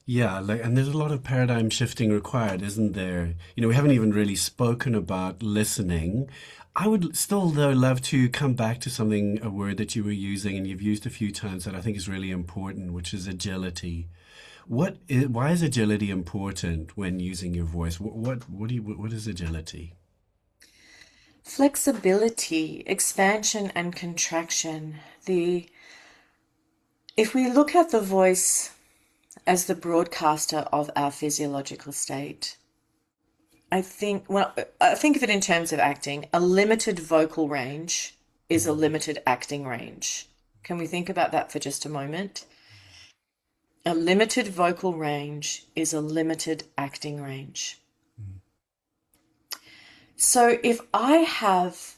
Yeah, like, and there's a lot of paradigm shifting required, isn't there? We haven't even really spoken about listening. I would still, though, love to come back to something, a word that you were using and you've used a few times that I think is really important, which is agility. Why is agility important when using your voice? What is agility? Flexibility, expansion and contraction. The If we look at the voice as the broadcaster of our physiological state, I think of it in terms of acting. A limited vocal range is a limited acting range. Can we think about that for just a moment? A limited vocal range is a limited acting range. So if I have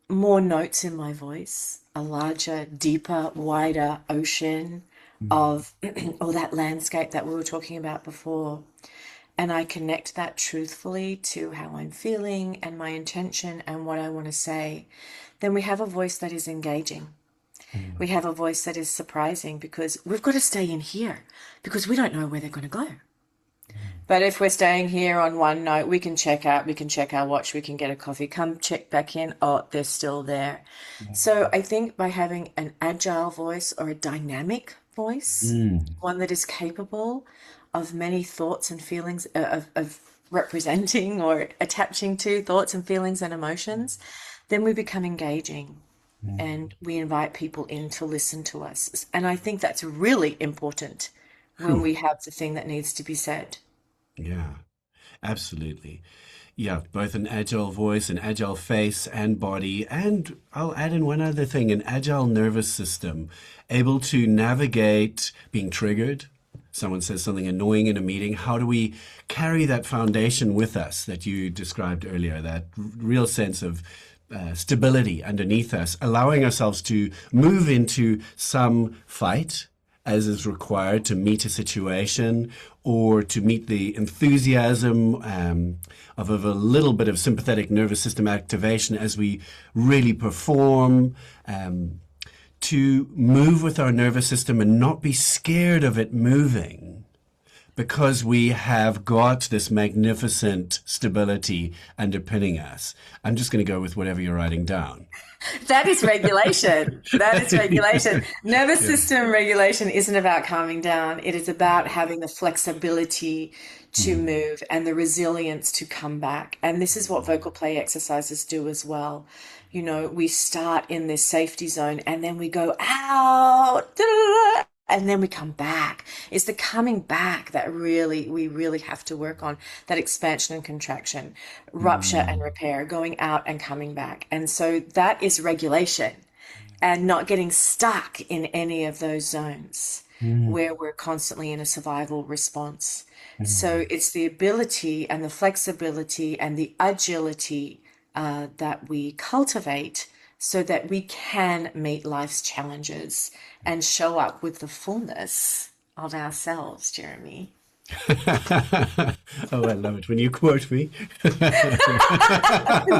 more notes in my voice, a larger, deeper, wider ocean of, or that landscape that we were talking about before, and I connect that truthfully to how I'm feeling and my intention and what I want to say, then we have a voice that is engaging. We have a voice that is surprising because we've got to stay in here because we don't know where they're going to go. But if we're staying here on one note, we can check out, we can check our watch, we can get a coffee, come check back in. Oh, they're still there. So I think by having an agile voice or a dynamic voice, one that is capable of many thoughts and feelings, of representing or attaching to thoughts and feelings and emotions, then we become engaging and we invite people in to listen to us. And I think that's really important when we have the thing that needs to be said. Yeah, absolutely. Yeah, both an agile voice, an agile face and body, and I'll add in one other thing, an agile nervous system, able to navigate being triggered. Someone says something annoying in a meeting. How do we carry that foundation with us that you described earlier, that real sense of stability underneath us, allowing ourselves to move into some fight as is required to meet a situation or to meet the enthusiasm of a little bit of sympathetic nervous system activation as we really perform, to move with our nervous system and not be scared of it moving because we have got this magnificent stability underpinning us. I'm just going to go with whatever you're writing down. That is regulation. That is regulation. Nervous Yeah. system regulation isn't about calming down. It is about having the flexibility to move and the resilience to come back. And this is what vocal play exercises do as well. You know, we start in this safety zone and then we go out, and then we come back. It's the coming back that we really have to work on, that expansion and contraction, rupture and repair, going out and coming back. And so that is regulation and not getting stuck in any of those zones where we're constantly in a survival response. So it's the ability and the flexibility and the agility that we cultivate so that we can meet life's challenges and show up with the fullness of ourselves, Jeremy. Oh, I love it when you quote me. It's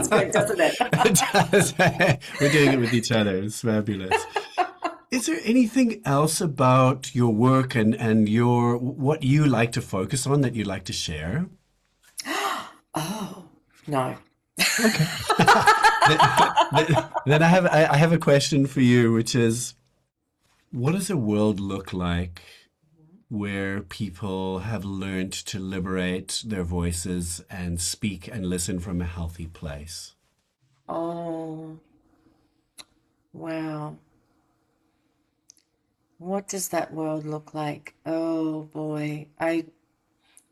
good, doesn't it? We're doing it with each other. It's fabulous. Is there anything else about your work and your what you like to focus on that you'd like to share? Oh, no. Then I have a question for you, which is, what does a world look like where people have learned to liberate their voices and speak and listen from a healthy place? Oh, wow. What does that world look like? Oh boy.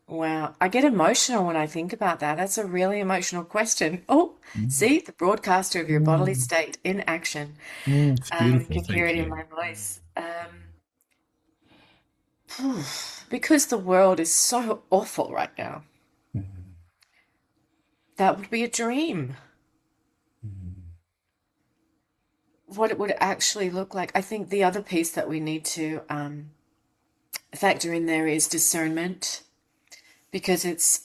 Wow. I get emotional when I think about that. That's a really emotional question. Oh, see, the broadcaster of your bodily Mm, state in action. it's You beautiful. can hear Thank it in you. my voice. Because the world is so awful right now. That would be a dream. What it would actually look like. I think the other piece that we need to factor in there is discernment, because it's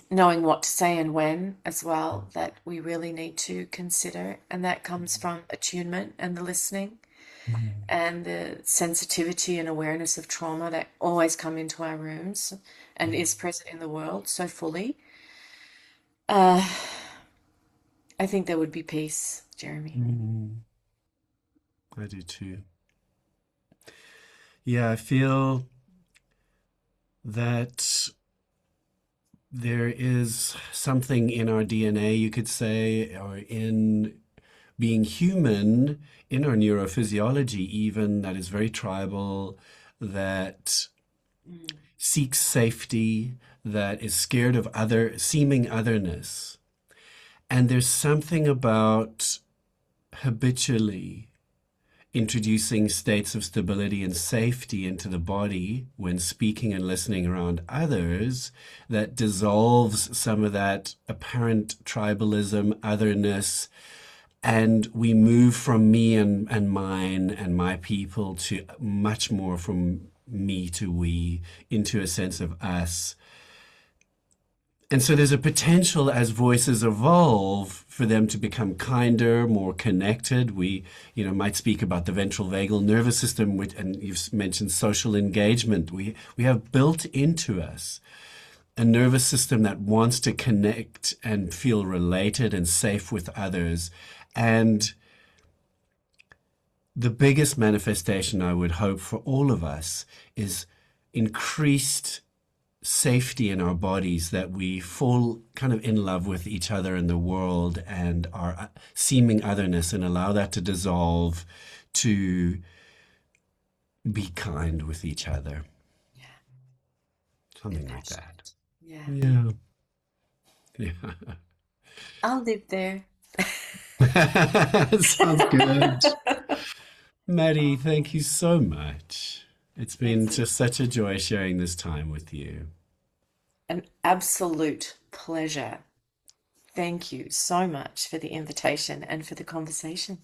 knowing what to say and when as well that we really need to consider. And that comes from attunement and the listening and the sensitivity and awareness of trauma that always come into our rooms and is present in the world so fully. Uh, I think there would be peace, Jeremy. Mm, I do too. Yeah, I feel that there is something in our DNA, you could say, or in being human in our neurophysiology, even that is very tribal, that seeks safety, that is scared of other seeming otherness. And there's something about habitually introducing states of stability and safety into the body when speaking and listening around others that dissolves some of that apparent tribalism, otherness, and we move from me and mine and my people to much more from me to we into a sense of us. And so there's a potential as voices evolve for them to become kinder, more connected. We, might speak about the ventral vagal nervous system, which, and you've mentioned social engagement. We have built into us a nervous system that wants to connect and feel related and safe with others. And the biggest manifestation I would hope for all of us is increased safety in our bodies, that we fall kind of in love with each other and the world and our seeming otherness, and allow that to dissolve, to be kind with each other. Yeah. Something like that. Yeah. Yeah. Yeah. I'll live there. Sounds good. Mattie, thank you so much. It's been It's just such a joy sharing this time with you. an absolute pleasure. Thank you so much for the invitation and for the conversation.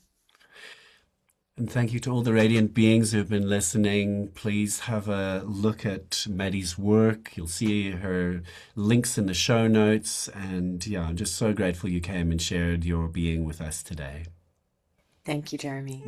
And thank you to all the radiant beings who've been listening. Please have a look at Maddie's work. You'll see her links in the show notes. And yeah, I'm just so grateful you came and shared your being with us today. Thank you, Jeremy.